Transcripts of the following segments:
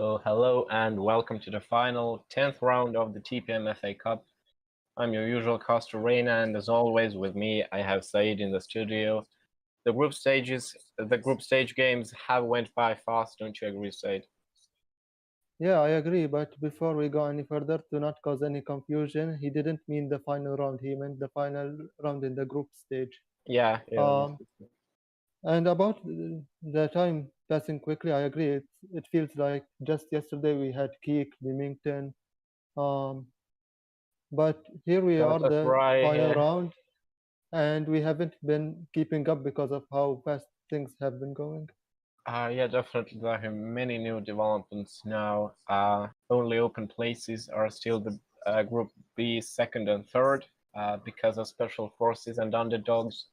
So hello and welcome to the final 10th round of the TPMFA Cup. I'm your usual caster Reina, and as always with me I have Said in the studio. The group stage games have went by fast, don't you agree, Said? Yeah, I agree, but before we go any further, to not cause any confusion, he didn't mean the final round, he meant the final round in the group stage. Yeah. Um, and about the time passing quickly, I agree. It feels like just yesterday we had Keek, Leamington, um, but here we are, the Galatasaray, final yeah. round, and we haven't been keeping up because of how fast things have been going. Yeah, definitely. There are many new developments now. Only open places are still the Group B second and third because of special forces and underdogs.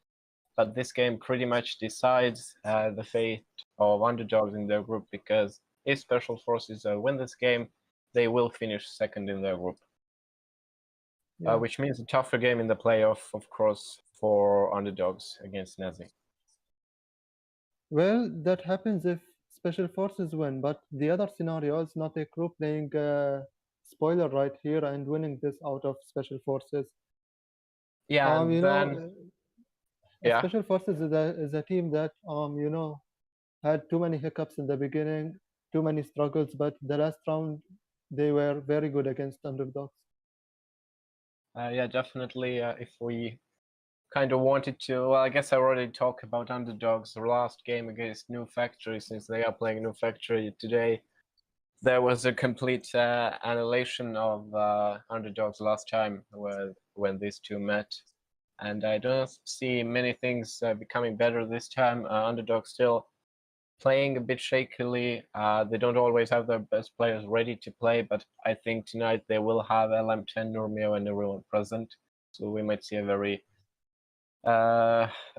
But this game pretty much decides the fate of underdogs in their group, because if special forces win this game, they will finish second in their group. Yeah. Which means a tougher game in the playoff, of course, for underdogs against Nazi. Well, that happens if special forces win, but the other scenario is not a crew playing spoiler right here and winning this out of special forces. Yeah, and You know, then yeah, special forces is a team that had too many hiccups in the beginning, too many struggles, but the last round they were very good against underdogs. yeah, definitely. If we kind of wanted to, well, I guess I already talked about underdogs. The last game against New Factory, since they are playing New Factory today, there was a complete annihilation of underdogs last time when these two met, and I don't see many things becoming better this time. Underdogs still playing a bit shakily. They don't always have their best players ready to play, but I think tonight they will have LM10, Nurmio, and everyone present, so we might see a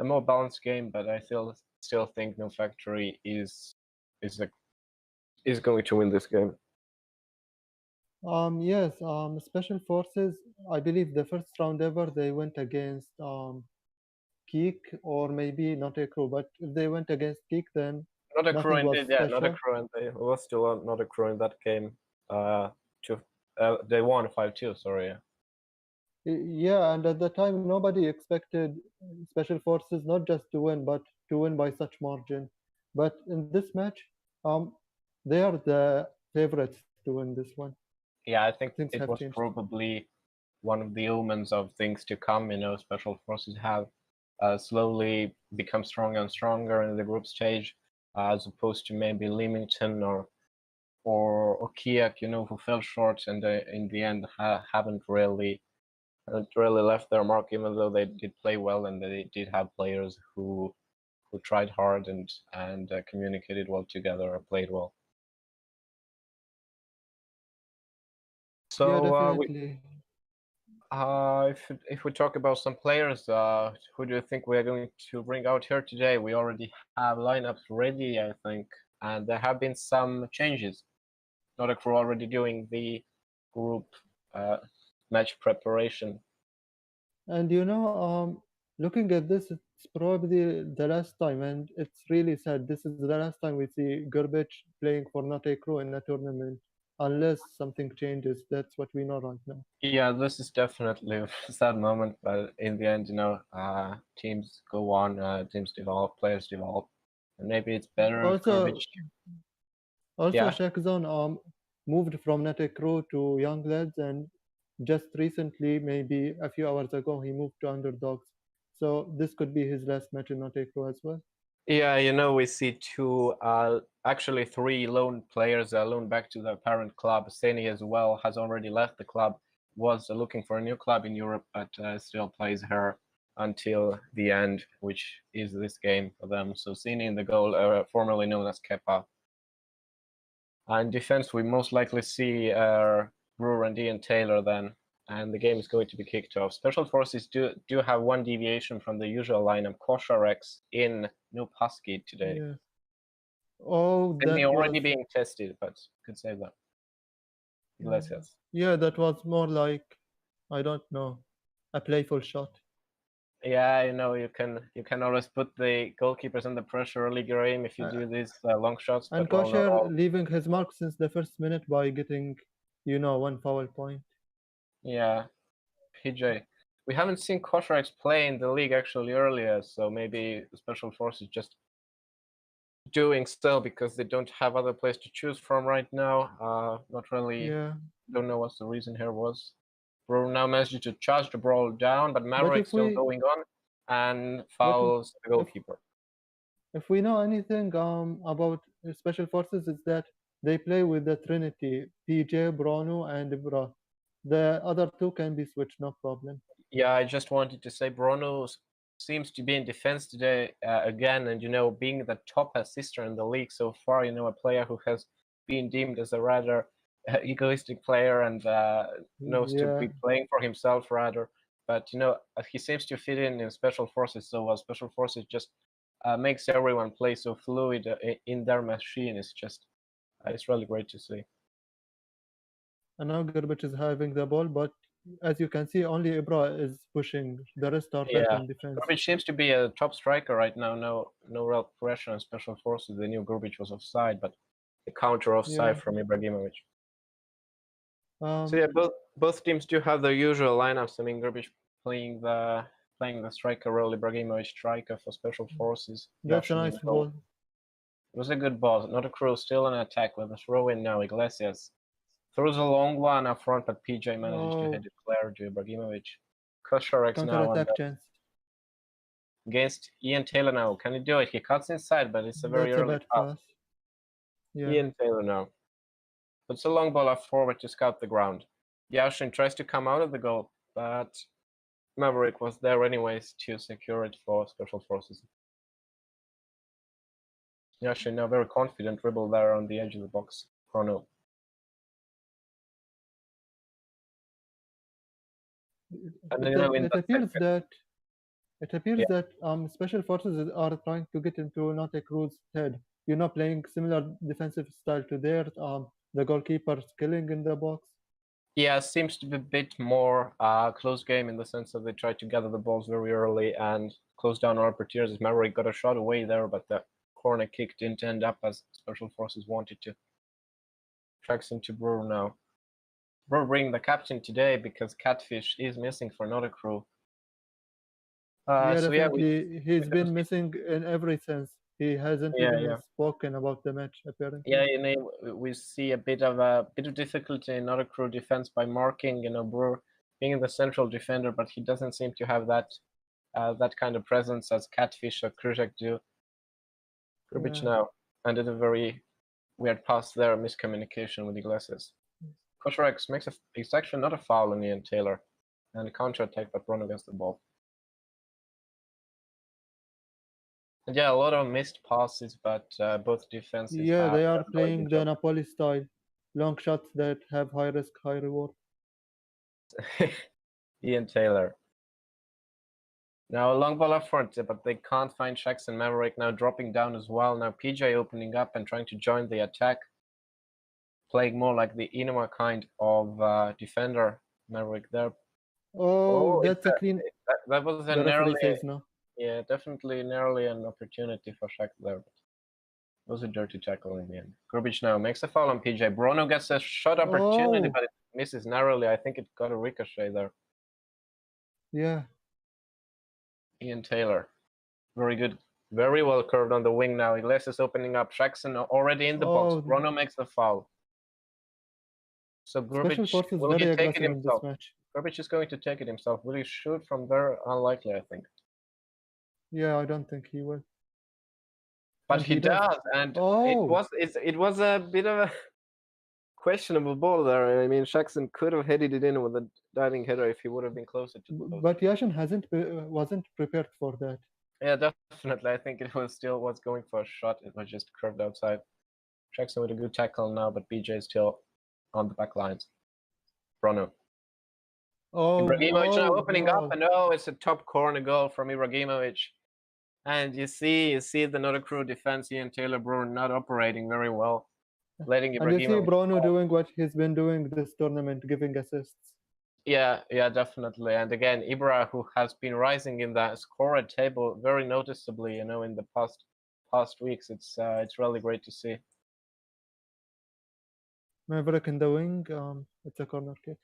more balanced game. But I still think No Factory is going to win this game. Yes, special forces. I believe the first round ever they went against Geek, or maybe not a crew, but if they went against Geek, then Not a crew nothing was indeed, yeah, not a special. crew, and they was still not a crew in that game. To they won 5-2. Sorry. Yeah, and at the time, nobody expected special forces not just to win, but to win by such margin. But in this match, um, they are the favorites to win this one. Yeah, I think Things it have was changed. probably one of the omens of things to come. Special forces have slowly become stronger and stronger in the group stage, as opposed to maybe Leamington or Kiak, who fell short and in the end haven't really left their mark, even though they did play well and they did have players who tried hard and communicated well together or played well. Yeah, So definitely. if we talk about some players, who do you think we are going to bring out here today? We already have lineups ready, I think, and there have been some changes. Not a crew already doing the group match preparation. And looking at this, it's probably the last time, and it's really sad. This is the last time we see Garbage playing for not a crew in a tournament, unless something changes. That's what we know right now. Yeah, this is definitely a sad moment, but in the end, teams go on, teams develop, players develop, and maybe it's better if Also, garbage. also Yeah, Shakzone moved from not a crew to Young Lads, and just recently, maybe a few hours ago, he moved to Underdogs. So this could be his last match in not a crew as well. yeah, we see two, actually three loan players loaned back to their parent club. Seni as well has already left the club, was looking for a new club in Europe, but still plays here until the end, which is this game for them. So Seni in the goal, formerly known as Kepa. And defense, we most likely see Brewer and Ian Taylor then, and the game is going to be kicked off. Special forces do have one deviation from the usual lineup. Kosharex in Noob Husky today. Yeah. Oh, And he that already was being tested, but could say that. Iglesias. yeah, that was more like I don't know, a playful shot. Yeah, you can always put the goalkeepers under pressure early game if you Uh, do these long shots, and but well, not Kosher all. leaving his mark since the first minute by getting, one foul point. Yeah, PJ. We haven't seen Košareks play in the league actually earlier, so maybe Special Forces just doing so because they don't have other players to choose from right now. Not really. Yeah, Don't know what the reason here was. Bro now managed to charge the ball down, but but Maverick if still we going on and but fouls the if goalkeeper. if we know anything about special forces, it's that they play with the Trinity, PJ, Bruno, and Ibra. The other two can be switched, no problem. Yeah, I just wanted to say Bruno seems to be in defense today again, and being the top assister in the league so far, a player who has been deemed as a rather egoistic player and knows to Yeah, be playing for himself rather. But he seems to fit in special forces so well. Special forces just makes everyone play so fluid in their machine. It's really great to see. and now Gerbic is having the ball, but as you can see, only Ibra is pushing. The rest are back Yeah, on defense. Grubic seems to be a top striker right now. No real pressure on special forces. They knew Grubic was offside, but the counter Yeah. offside from Ibrahimovic. So Um, yeah, both teams do have their usual lineups. I mean, Grubic playing the striker role, Ibrahimovic striker for special forces. that's a Yashin in nice goal. ball. It was a good ball. Not a crew, still an attack with a throw in now. Iglesias throws a long one up front, but PJ manages to Oh, head it clear to Ibrahimovic. Košareks counter now attack chance. against Ian Taylor now. Can he do it? He cuts inside, but it's a very That's a early bad pass. pass. Yeah. Ian Taylor now. Puts a long ball up forward to scout the ground. Yashin tries to come out of the goal, but Maverick was there anyways to secure it for Special Forces. Yashin now very confident dribble there on the edge of the box. Chrono. And It, in it the appears second, that it appears yeah, that special forces are trying to get into Nate Cruz's head. Playing similar defensive style to theirs. The goalkeeper's killing in the box. yeah, seems to be a bit more close game in the sense that they tried to gather the balls very early and close down on opportunities. Maverick got a shot away there, but the corner kick didn't end up as Special Forces wanted to. Tracks into Brewer now. Brewer bringing the captain today because Catfish is missing for another crew. Yeah, So yeah, we definitely. He's can been see. missing in every sense. He hasn't even Yeah. spoken about the match, apparently. Yeah, we see a bit of difficulty in other crew defense by marking, Brewer being the central defender, but he doesn't seem to have that kind of presence as Catfish or Krujak do. Grubic Yeah. now ended a very weird pass there, miscommunication with Iglesias. Košareks makes it's actually not a foul on Ian Taylor, and a counter attack, but Bruno gets the ball. And yeah, a lot of missed passes, but both defenses Yeah, have they are done a very playing good the job. Napoli style. Long shots that have high risk, high reward. Ian Taylor. Now a long ball up front, but they can't find Shax and Maverick now dropping down as well. Now PJ opening up and trying to join the attack, playing more like the Inuma kind of defender. Maverick there. Oh, Oh, that's a clean. that was a The referee narrowly, says no. yeah, definitely narrowly an opportunity for Shax there, but it was a dirty tackle in the end. Grubic now makes a foul on PJ. Bruno gets a shot opportunity, Oh, but it misses narrowly. I think it got a ricochet there. yeah. Ian Taylor. Very good. Very well curved on the wing now. Iglesias opening up. Jackson already in the box. Oh, Bruno makes the foul. So Special Grubic, Forces will he very take it aggressive in this himself? match. Grubic is going to take it himself. Will he shoot from there? Unlikely, I think. Yeah, I don't think he will. But And he he does. does, and Oh, it was a bit of a questionable ball there. I mean, Jackson could have headed it in with a diving header if he would have been closer to the post. but Yashin wasn't prepared for that. Yeah, definitely. I think it was going for a shot. It was just curved outside. Jackson with a good tackle now, but BJ still on the back lines. Bruno. Ibrahimovic now opening up, Oh, and it's a top corner goal from Ibrahimovic. And you see the Notre Crew defense, Ian Taylor Brewer not operating very well, letting and you see Ibrahimovic Bruno fall. doing what he's been doing this tournament, giving assists. Yeah, definitely. And again, Ibra, who has been rising in the scorer table very noticeably, in the past weeks. It's really great to see. Maverick in the wing. It's a corner kick.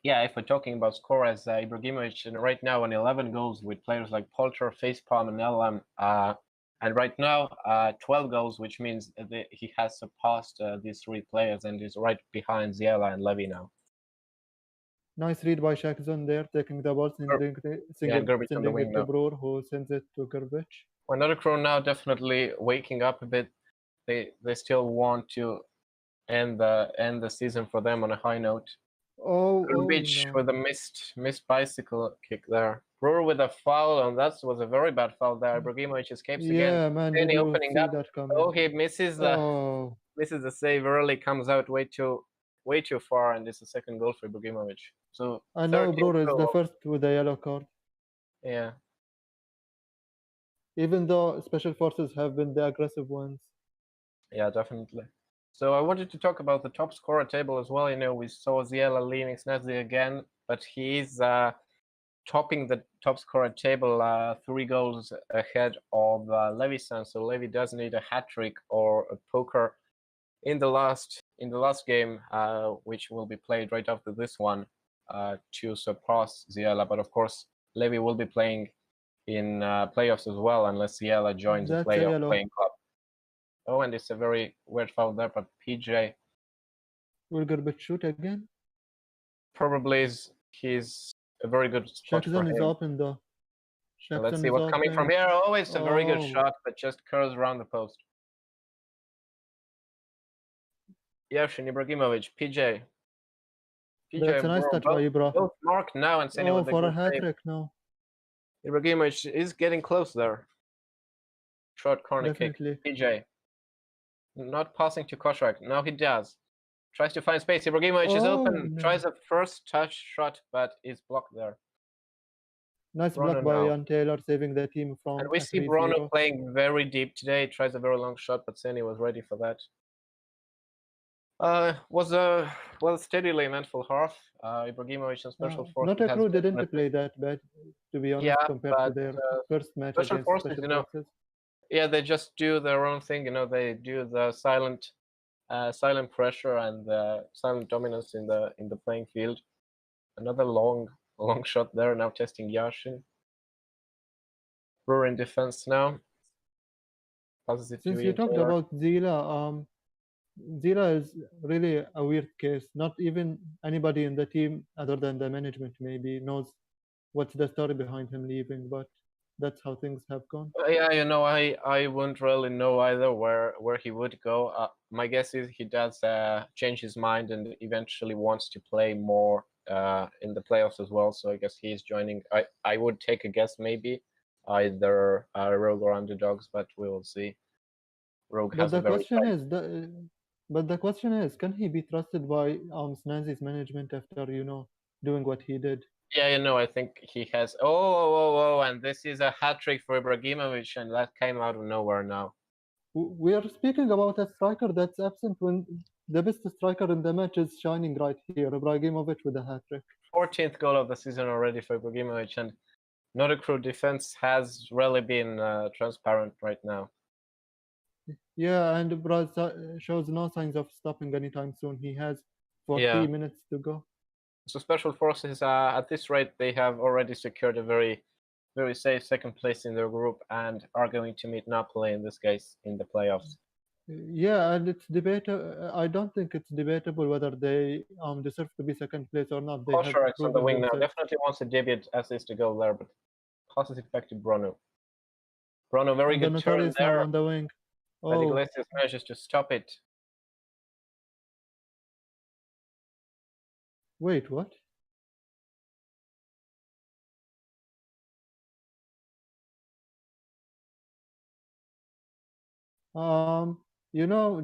Yeah, if we're talking about scorers, Ibrahimovic right now on 11 goals with players like Polter, Facepalm, and Elam. And right now, 12 goals, which means that he has surpassed these three players and is right behind Ziela and Levy now. Nice read by Shakzon there, taking the ball, sending, And Grbic on the sending wing it to now. Bror, who sends it to Grbic. Another Crow now definitely waking up a bit. They still want to end the season for them on a high note. Grbic No. with a missed bicycle kick there. Brewer with a foul, and that was a very bad foul there. Ibrahimovic escapes again. Yeah, man, did Penny you opening see up. that coming? Oh, he misses Oh, the save early, comes out way too far, and it's a second goal for Ibrahimovic. So I know 13th Bror is the goal. first with a yellow card. Yeah. Even though special forces have been the aggressive ones. Yeah, definitely. So I wanted to talk about the top scorer table as well. We saw Ziela leading Snazzy again, but he's topping the top scorer table 3 goals ahead of Levisan. So Levy does need a hat trick or a poker in the last game, which will be played right after this one, to surpass Ziela. But of course, Levy will be playing in playoffs as well, unless Ziela joins a That's a playoff yellow. playing club. Oh, and it's a very weird foul there, but PJ Will Grbic shoot again? probably he's a very good spot for Shakzon is him. open though. And let's Shakzon see is what's coming from here. Oh, it's a very good shot, but just curls around the post. Yashin Ibrahimovic, PJ. That's a nice touch by Ibra. Both marked now and Seni with a for a good hat save. trick now. Ibrahimovic is getting close there. Short corner Definitely. kick. PJ. Not passing to Koshak. Now he does. Tries to find space. Ibrahimovic is open. No. Tries a first touch shot, but is blocked there. Nice Bruno block by now. Jan Taylor, saving the team from And we a see 3-0. Bruno playing very deep today. Tries a very long shot, but Seni was ready for that. Was a steadily eventful half. Ibrahimovic and Special Forces. Not a crew didn't play that bad, to be honest, compared to their first match Special against Forces, Special Forces. Yeah, they just do their own thing. They do the silent pressure and silent dominance in the playing field. Another long shot there. Now testing Yashin. Brewer in defense now. Passes it to Since you talked Taylor. about Zila, Zila is really a weird case. Not even anybody in the team, other than the management, maybe knows what's the story behind him leaving. But that's how things have gone. Yeah, I wouldn't really know either where he would go. My guess is he does change his mind and eventually wants to play more in the playoffs as well. So I guess he's joining. I would take a guess, maybe either Rogue or Underdogs, but we will see. Rogue But has the a very question is, but the question is, can he be trusted by Snazzy's management after doing what he did? Yeah, I think he has. Oh, and this is a hat trick for Ibrahimovic, and that came out of nowhere now. We are speaking about a striker that's absent when the best striker in the match is shining right here, Ibrahimovic with a hat trick. 14th goal of the season already for Ibrahimovic, and not a crew defense has really been transparent right now. Yeah, and Braz shows no signs of stopping anytime soon. He has 40 minutes to go. So Special Forces, at this rate, they have already secured a very, very safe second place in their group and are going to meet Napoli in this case in the playoffs. Yeah, and it's debatable. I don't think it's debatable whether they deserve to be second place or not. They have Kosharax on the wing themselves. now definitely wants a debut assist to go there, but passes it back to Bruno. Bruno, very good turn there. Now on the wing. But Iglesias manages to stop it. Wait, what?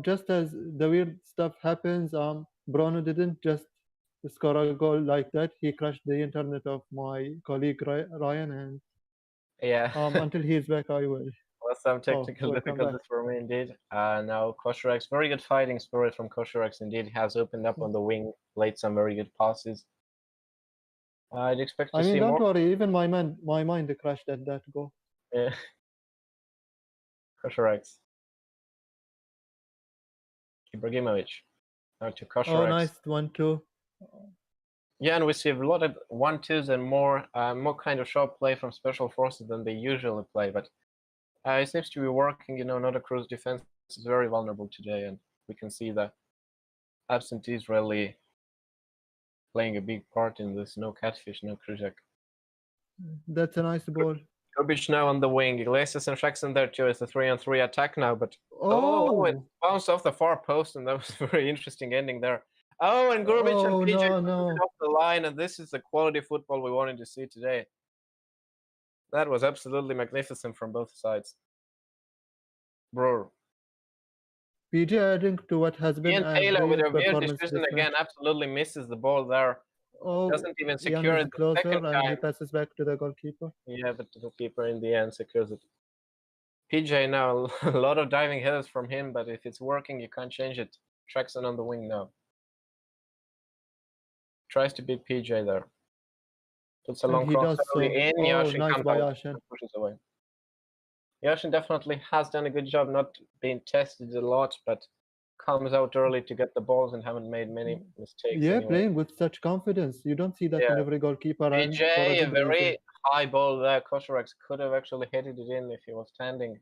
Just as the weird stuff happens, Bruno didn't just score a goal like that. He crashed the internet of my colleague Ryan, and until he's back, I will. Well, some technical difficulties for me indeed. Now Kosharax, very good fighting spirit from Kosharax indeed, has opened up on the wing, played some very good passes. I'd expect to I mean, see don't more. worry. Even my mind crashed at that goal. Yeah. Košareks. Ibrahimovic. Now to Oh, Košareks. nice 1-2. Yeah, and we see a lot of 1-2s and more kind of sharp play from special forces than they usually play. But it seems to be working. Nordic Crew's defense is very vulnerable today, and we can see the absentees really playing a big part in this. No Catfish, no Kruzak. That's a nice ball. Grbic now on the wing. Iglesias and Jackson there too. It's a 3-on-3 attack now, but it Oh, bounced off the far post, and that was a very interesting ending there. Oh, and Grbic and oh PJ no. off the line, and this is the quality football we wanted to see today. That was absolutely magnificent from both sides. Bro. PJ adding to what has been Ian a Taylor with a brilliant weird performance decision this again match. absolutely misses the ball there. Oh, Doesn't even Ian secure is it the closer second and he time. passes back to the goalkeeper. Yeah, but the keeper in the end secures it. PJ now, a lot of diving headers from him, but if it's working, you can't change it. Traxon on the wing now. Tries to beat PJ there. Puts a And long he cross does so. early in. Oh, Yashin nice comes by out Yashin. and pushes away. Yashin definitely has done a good job, not being tested a lot, but comes out early to get the balls and haven't made many mistakes Yeah, anyway. playing with such confidence. You don't see that in every goalkeeper, and for a PJ, a good very reason. high ball there. Košareks could have actually headed it in if he was standing.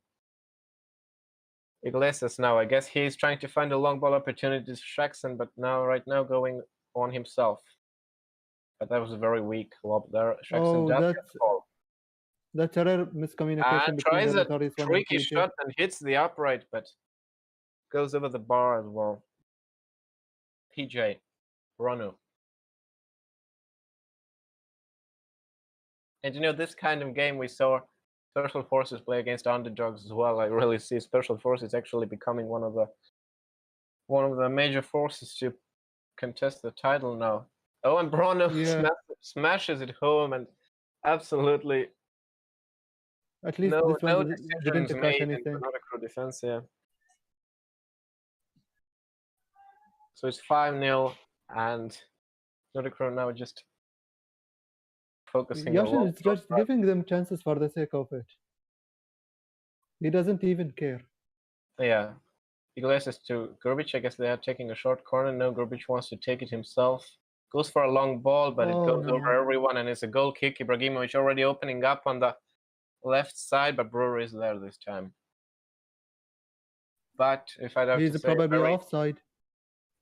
Iglesias now, I guess he's trying to find a long ball opportunities for Jackson, but right now going on himself. But that was a very weak lob there. Jackson Oh, does get the ball. that's a rare miscommunication And between tries the a referees when tricky PJ. shot and hits the upright, but goes over the bar as well. PJ, Ronu. And this kind of game we saw Special Forces play against underdogs as well. I really see Special Forces actually becoming one of the major forces to contest the title now. Oh, and Bruno smashes it home, and absolutely At least no this one didn't decisions crash made in anything. the Nordic Crew defense. Yeah. So it's 5-0, and Nordic Crew now just focusing a Yashin lot. is just giving them chances for the sake of it. He doesn't even care. Yeah. Iglesias to Grbic. I guess they are taking a short corner. No, Grbic wants to take it himself. Goes for a long ball, but it goes over everyone, and it's a goal kick. Ibrahimovic already opening up on the left side, but Brewer is there this time. But if I'd have to He's say, probably offside.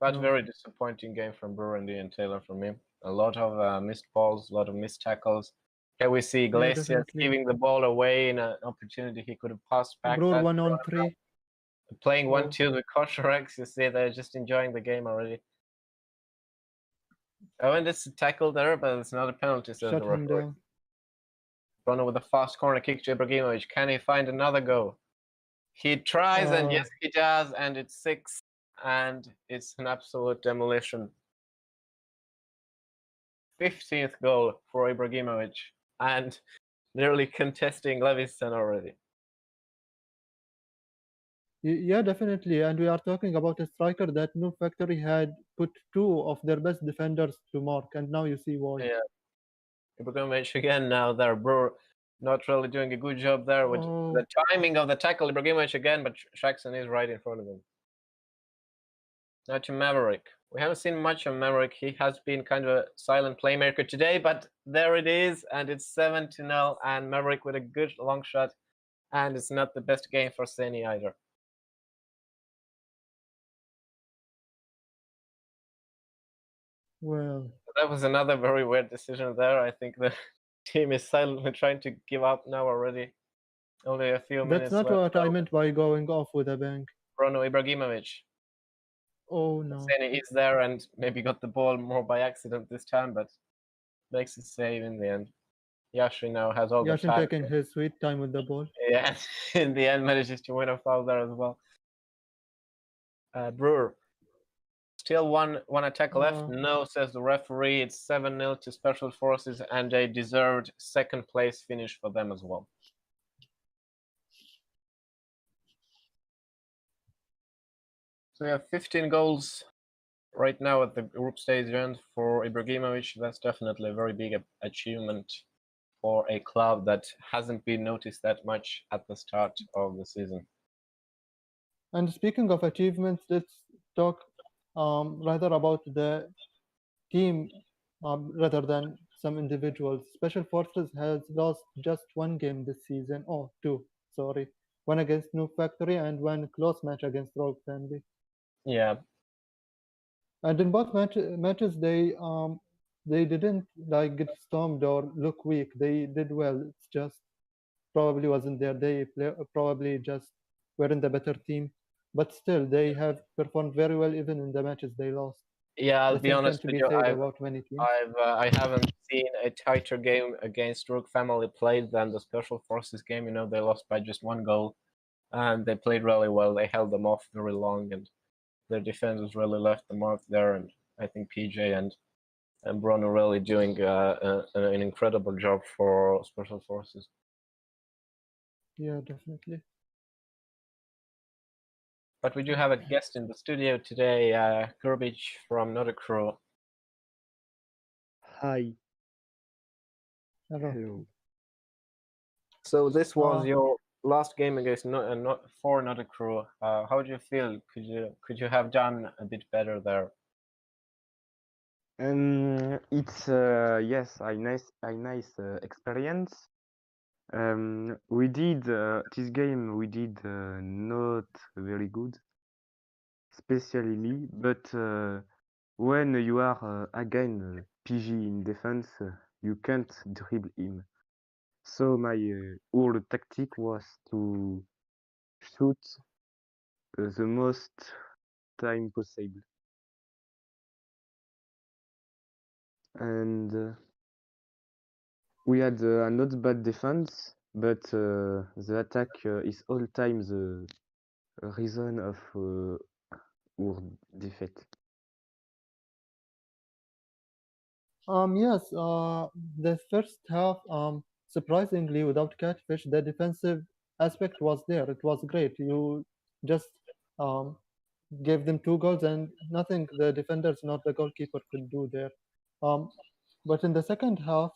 But very disappointing game from Brewer and Ian Taylor for me. A lot of missed balls, a lot of missed tackles. Here we see Iglesias giving the ball away in an opportunity he could have passed back. Brewer 1-on-3. Playing 1-2 with Košareks, you see they're just enjoying the game already. Oh, and it's a tackle there, but it's not a penalty, says the referee. Bruno with a fast corner kick to Ibrahimovic. Can he find another goal? He tries, and yes, he does, and it's 6, and it's an absolute demolition. 15th goal for Ibrahimovic, and nearly contesting Leviston already. Yeah, definitely. And we are talking about a striker that New Factory had put 2 of their best defenders to mark, and now you see why. Yeah. Ibrahimovic again now there. Brewer not really doing a good job there with the timing of the tackle. Ibrahimovic again, but Jackson is right in front of him. Now to Maverick. We haven't seen much of Maverick. He has been kind of a silent playmaker today, but there it is, and it's 7-0, and Maverick with a good long shot, and it's not the best game for Seni either. Well, that was another very weird decision there. I think the team is silently trying to give up now already. Only a few minutes left. That's not what I meant by going off with a bang. Bruno Ibrahimovic. Oh no. Seni is there and maybe got the ball more by accident this time, but makes a save in the end. Yashin now has all the time. Yashin taking his sweet time with the ball. Yeah, in the end manages to win a foul there as well. Brewer. Still one attack left. No, says the referee. It's 7-0 to Special Forces, and a deserved second place finish for them as well. So we have 15 goals right now at the group stage end for Ibrahimovic, that's definitely a very big achievement for a club that hasn't been noticed that much at the start of the season. And speaking of achievements, let's talk rather about the team rather than some individuals. Special Forces has lost just one game this season. Oh, two, sorry. One against New Factory and one close match against Rogue Family. Yeah, And in both matches, they didn't like get stormed or look weak. They did well. It's just probably wasn't their day. Probably just weren't the better team. But still, they have performed very well even in the matches they lost. yeah. I'll The be same can honest to with be you. said about many teams. I haven't seen a tighter game against Rook Family played than the Special Forces game. You know, they lost by just one goal, and they played really well. They held them off very long, and their defenders really left the mark there. And I think PJ and Bruno really doing an incredible job for Special Forces. Yeah, definitely. But we do have a guest in the studio today, Gurbic from Not a Crew. Hi. Hello. Hello. So this was Uh, your last game against Not a Crew. How do you feel? Could you have done a bit better there? It's yes, a nice experience. We did this game. We did not very good, especially. But when you are again PG in defense, you can't dribble him. So my whole tactic was to shoot the most time possible, and we had a not bad defense, but the attack is all time the reason of our defeat. yes, the first half, surprisingly, without Catfish, the defensive aspect was there. It was great. You just um, gave them two goals and nothing the defenders nor the goalkeeper could do there. Um, but in the second half,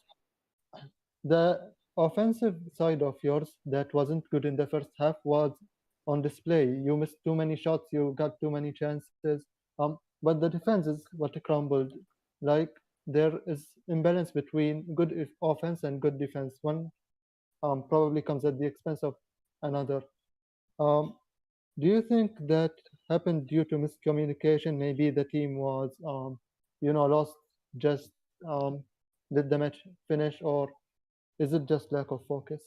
the offensive side of yours that wasn't good in the first half was on display. You missed too many shots, you got too many chances. But the defense is what crumbled. Like there is imbalance between good offense and good defense. One probably comes at the expense of another. Um, do you think that happened due to miscommunication? Maybe the team was, lost just did the match finish, or is it just lack of focus?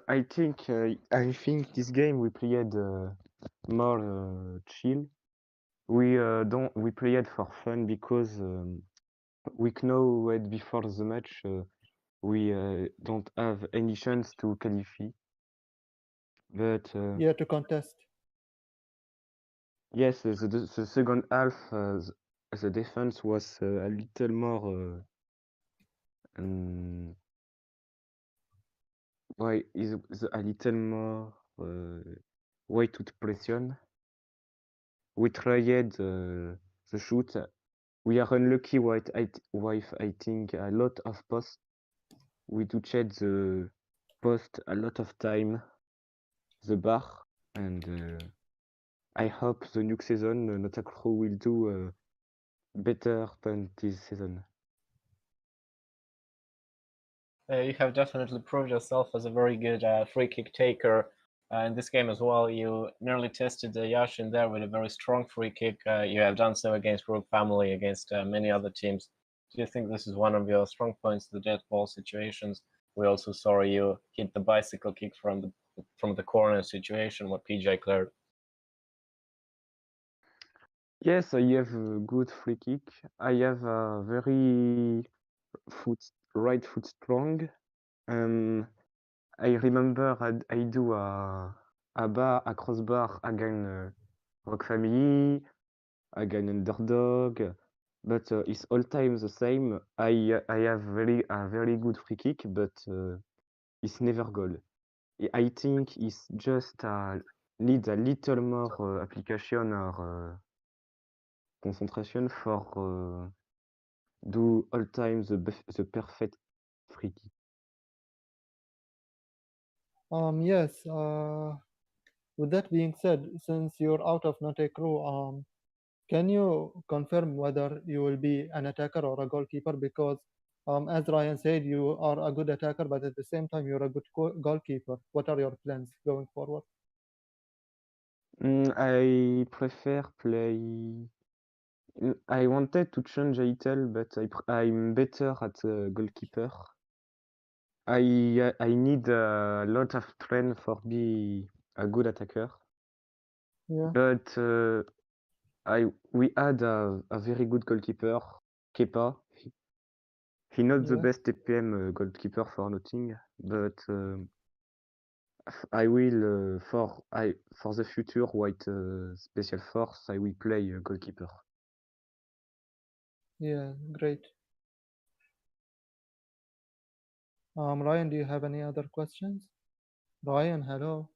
I think this game we played more chill. We played for fun because we know that before the match we don't have any chance to qualify. But Yeah, to contest. yes, the second half, the defense was a little more. Um, why is a little more way to pressure. We tried the shoot. We are unlucky with I think a lot of posts. We do check the post a lot of time, the bar, and I hope the new season Notakro will do better than this season. You have definitely proved yourself as a very good free kick taker. In this game as well, you nearly tested Yashin there with a very strong free kick. You have done so against Rogue Family, against many other teams. Do you think this is one of your strong points, the dead ball situations? We also saw you hit the bicycle kick from the corner situation, what PJ cleared. Yes, I have a good free kick. I have a very right foot strong. I remember I do a crossbar against Rock Family, against Underdog, but it's all time the same. I have a very good free kick, but it's never goal. I think it's just a needs a little more application or concentration for do all time the perfect free kick. Yes. With that being said, since you're out of Nate Crew, can you confirm whether you will be an attacker or a goalkeeper? Because as Ryan said, you are a good attacker, but at the same time, you're a good goalkeeper. What are your plans going forward? I prefer play. I wanted to change a little, but I'm better at goalkeeper. I need a lot of training for be a good attacker. Yeah. But we had a very good goalkeeper, Kepa. He not the Yeah. best TPM goalkeeper for nothing, but I will for the future white special force I will play goalkeeper. Yeah. Great. Ryan, do you have any other questions? Ryan, hello.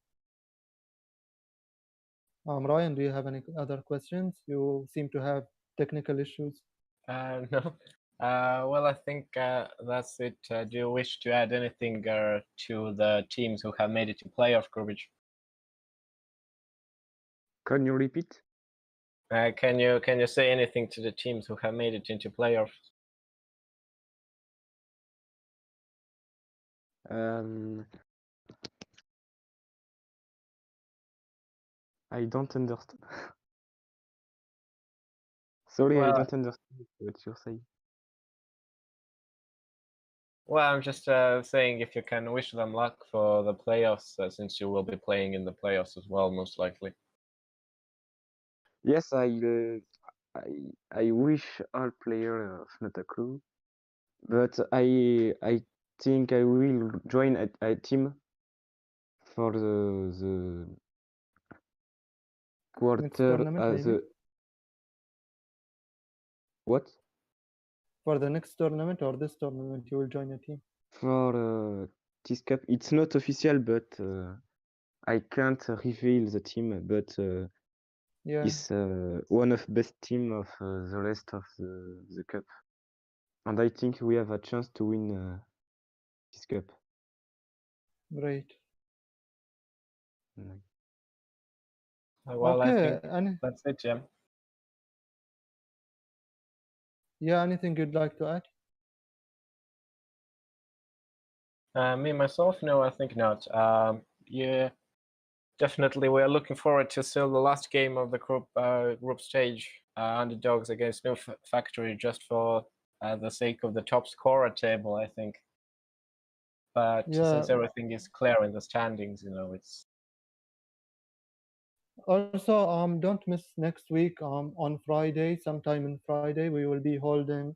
Ryan, do you have any other questions? You seem to have technical issues. No. Well, I think that's it. Do you wish to add anything to the teams who have made it to playoff groupage? Can you repeat? Can you say anything to the teams who have made it into playoffs? I don't understand. Sorry, I Well, don't understand what you're saying. well, I'm just saying if you can wish them luck for the playoffs, since you will be playing in the playoffs as well, most likely. Yes, I wish all players of not a clue, but I think I will join a team for the Next quarter tournament, maybe? the what For the next tournament or this tournament, you will join a team. for this cup. It's not official, but I can't reveal the team. But Yeah. it's one of best team of the rest of the cup, and I think we have a chance to win this cup. Great. Mm. Well, I Okay. think that's it, yeah. Yeah. Anything you'd like to add? Me myself, no, I think not. Yeah, definitely, we are looking forward to still the last game of the group stage, underdogs against New Factory, just for the sake of the top scorer table, I think. But Yeah. since everything is clear in the standings, it's. Also, don't miss next week. On Friday, sometime in Friday, we will be holding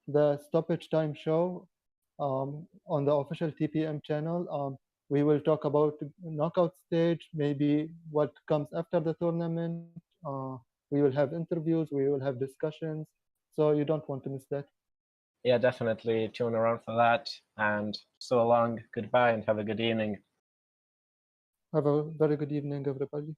the stoppage time show on the official TPM channel. We will talk about knockout stage, maybe what comes after the tournament. We will have interviews, we will have discussions. So you don't want to miss that. Yeah, definitely tune around for that. And so long, goodbye, and have a good evening. Have a very good evening, everybody.